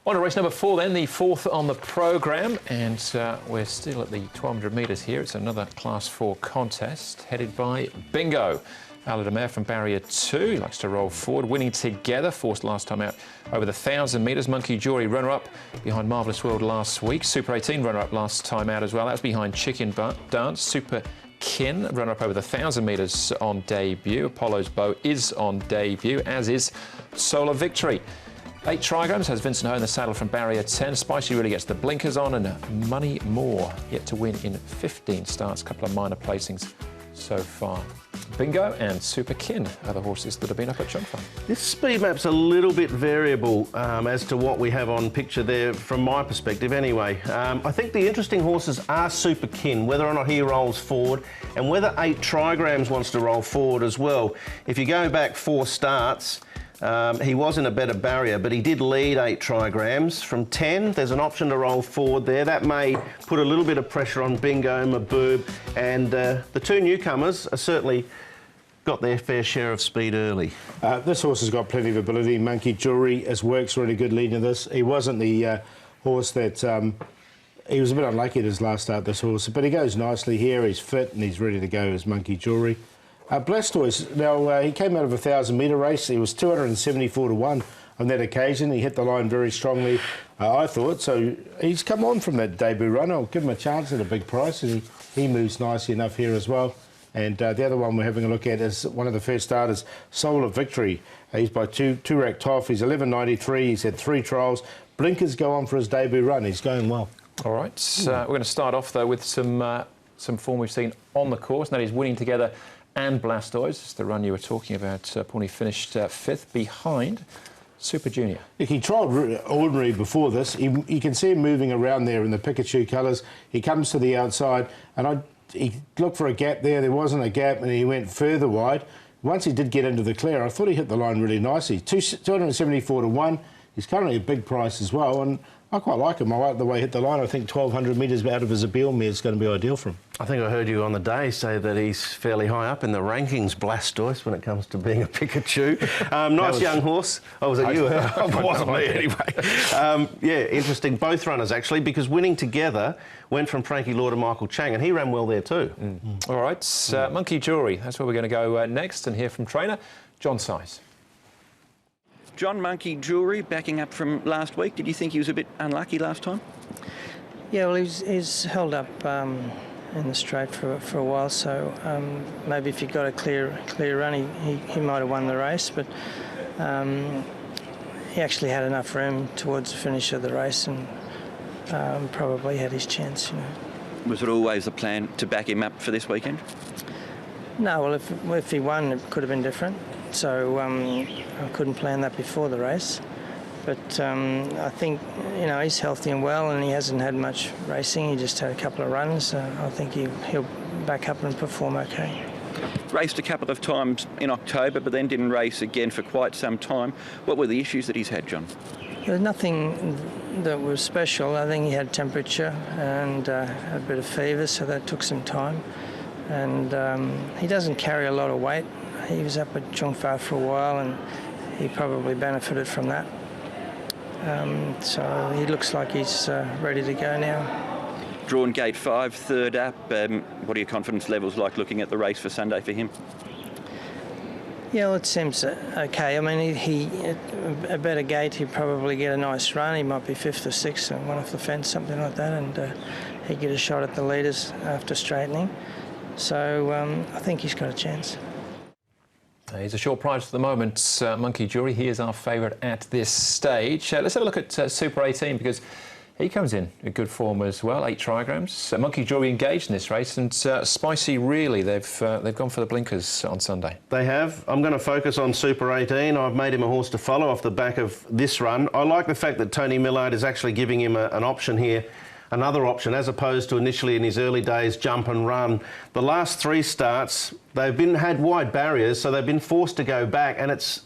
On to race number 4 then, the 4th on the programme, and we're still at the 1200 metres here. It's another Class 4 contest headed by Bingo. Ala de Mer from barrier 2, he likes to roll forward, winning together, forced last time out over the 1000 metres. Monkey Jury runner-up behind Marvellous World last week. Super 18 runner-up last time out as well. That's behind Chicken Dance. Super Kin runner-up over the 1000 metres on debut. Apollo's Bow is on debut, as is Solar Victory. 8 trigrams has Vincent Ho in the saddle from barrier 10. Spicy really gets the blinkers on, and Money More yet to win in 15 starts. A couple of minor placings so far. Bingo and Super Kin are the horses that have been up at Jump Farm. This speed map's a little bit variable as to what we have on picture there, from my perspective anyway. I think the interesting horses are Super Kin, whether or not he rolls forward, and whether 8 trigrams wants to roll forward as well. If you go back 4 starts, he was in a better barrier, but he did lead 8 trigrams. From 10, there's an option to roll forward there. That may put a little bit of pressure on Bingo, Maboob, and the 2 newcomers are certainly got their fair share of speed early. This horse has got plenty of ability. Monkey Jury has works really good leading this. He wasn't the horse that... he was a bit unlucky at his last start, this horse, but he goes nicely here. He's fit and he's ready to go as Monkey Jury. Blastoise, now he came out of a 1000 metre race. He was 274 to 1 on that occasion. He hit the line very strongly, I thought. So he's come on from that debut run. I'll give him a chance at a big price, and he moves nicely enough here as well. And the other one we're having a look at is one of the first starters, Solar Victory. He's by two racked off. He's 11.93. He's had 3 trials. Blinkers go on for his debut run. He's going well. All right. We're going to start off though with some form we've seen on the course. And that is Winning Together and Blastoise. It's the run you were talking about. Pawnee finished 5th behind Super Junior. He trialled ordinary before this. You can see him moving around there in the Pikachu colours. He comes to the outside, and he looked for a gap there. There wasn't a gap, and he went further wide. Once he did get into the clear, I thought he hit the line really nicely. 274 to 1. He's currently a big price as well, and I quite like him. I like the way he hit the line. I think 1200 metres out of his appeal mare is going to be ideal for him. I think I heard you on the day say that he's fairly high up in the rankings, Blastoise, when it comes to being a Pikachu. Nice young horse. Oh, was it you? It wasn't me anyway. Yeah, interesting. Both runners, actually, because Winning Together went from Frankie Lord to Michael Chang, and he ran well there too. All right, Monkey Jury. That's where we're going to go next and hear from trainer John Size. John, Monkey Jury backing up from last week. Did you think he was a bit unlucky last time? Yeah, well, he's held up in the straight for a while, so maybe if he got a clear run, he might have won the race, but he actually had enough room towards the finish of the race and probably had his chance, you know. Was it always the plan to back him up for this weekend? No, well, if he won, it could have been different. So I couldn't plan that before the race. But I think, you know, he's healthy and well, and he hasn't had much racing. He just had a couple of runs. I think he'll back up and perform okay. Raced a couple of times in October, but then didn't race again for quite some time. What were the issues that he's had, John? There's nothing that was special. I think he had temperature and a bit of fever, so that took some time. And he doesn't carry a lot of weight. He was up at Jungfar for a while, and he probably benefited from that. So he looks like he's ready to go now. Drawn gate 5, 3rd up. What are your confidence levels like looking at the race for Sunday for him? Yeah, well, it seems okay. I mean, a better gate, he'd probably get a nice run. He might be 5th or 6th and one off the fence, something like that, and he'd get a shot at the leaders after straightening. So I think he's got a chance. He's a short price at the moment, Monkey Jury. He is our favourite at this stage. Let's have a look at Super 18, because he comes in good form as well. 8 trigrams. Monkey Jury engaged in this race, and Spicy really, they've gone for the blinkers on Sunday. They have. I'm going to focus on Super 18. I've made him a horse to follow off the back of this run. I like the fact that Tony Millard is actually giving him an option here. Another option, as opposed to initially in his early days, jump and run. The last 3 starts, they've had wide barriers, so they've been forced to go back, and it's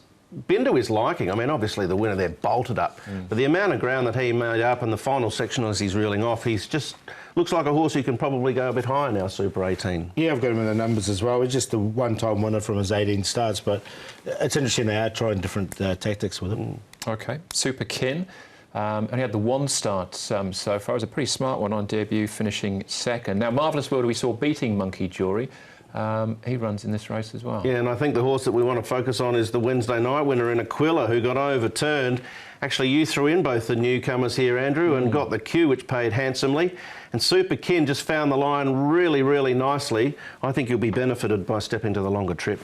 been to his liking. I mean, obviously the winner there bolted up, but the amount of ground that he made up in the final section as he's reeling off, he's just looks like a horse who can probably go a bit higher now, Super 18. Yeah, I've got him in the numbers as well. He's just a one-time winner from his 18 starts, but it's interesting they are trying different tactics with him. OK, Super Kin. Only had the one start so far. It was a pretty smart one on debut, finishing second. Now, Marvellous Wilder we saw beating Monkey Jury. He runs in this race as well. Yeah, and I think the horse that we want to focus on is the Wednesday night winner in Aquila, who got overturned. Actually, you threw in both the newcomers here, Andrew, and got the cue, which paid handsomely. And Super Kin just found the line really, really nicely. I think he'll be benefited by stepping to the longer trip.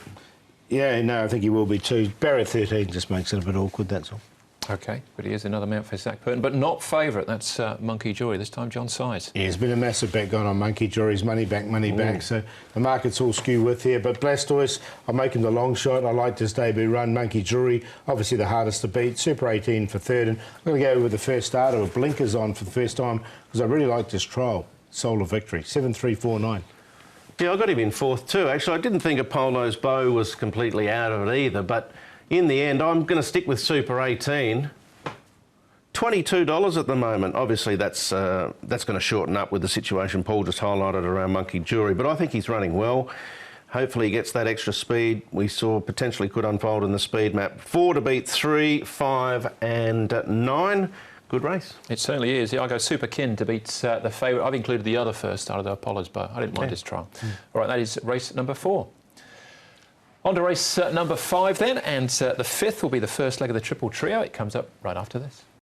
Yeah, no, I think he will be too. Barrier 13 just makes it a bit awkward, that's all. OK, but he is another mount for Zach Purton, but not favourite. That's Monkey Jury, this time John Size. Yeah, there's been a massive bet gone on Monkey Jury's money back, so the market's all skew with here. But Blastoise, I'll make him the long shot. I liked his debut run. Monkey Jury, obviously the hardest to beat. Super 18 for third, and I'm going to go with the first starter with blinkers on for the first time because I really liked his trial. Soul of Victory, 7-3-4-9. Yeah, I got him in fourth too. Actually, I didn't think Apollo's Bow was completely out of it either, but in the end, I'm going to stick with Super 18. $22 at the moment. Obviously, that's going to shorten up with the situation Paul just highlighted around Monkey Jury, but I think he's running well. Hopefully he gets that extra speed we saw potentially could unfold in the speed map. 4 to beat 3, 5 and 9. Good race. It certainly is. Yeah, I go Super Kin to beat the favourite. I've included the other first starter, the Apollo's Bow. I didn't mind his trial. All right, that is race number 4. On to race number 5 then, and the 5th will be the first leg of the triple trio. It comes up right after this.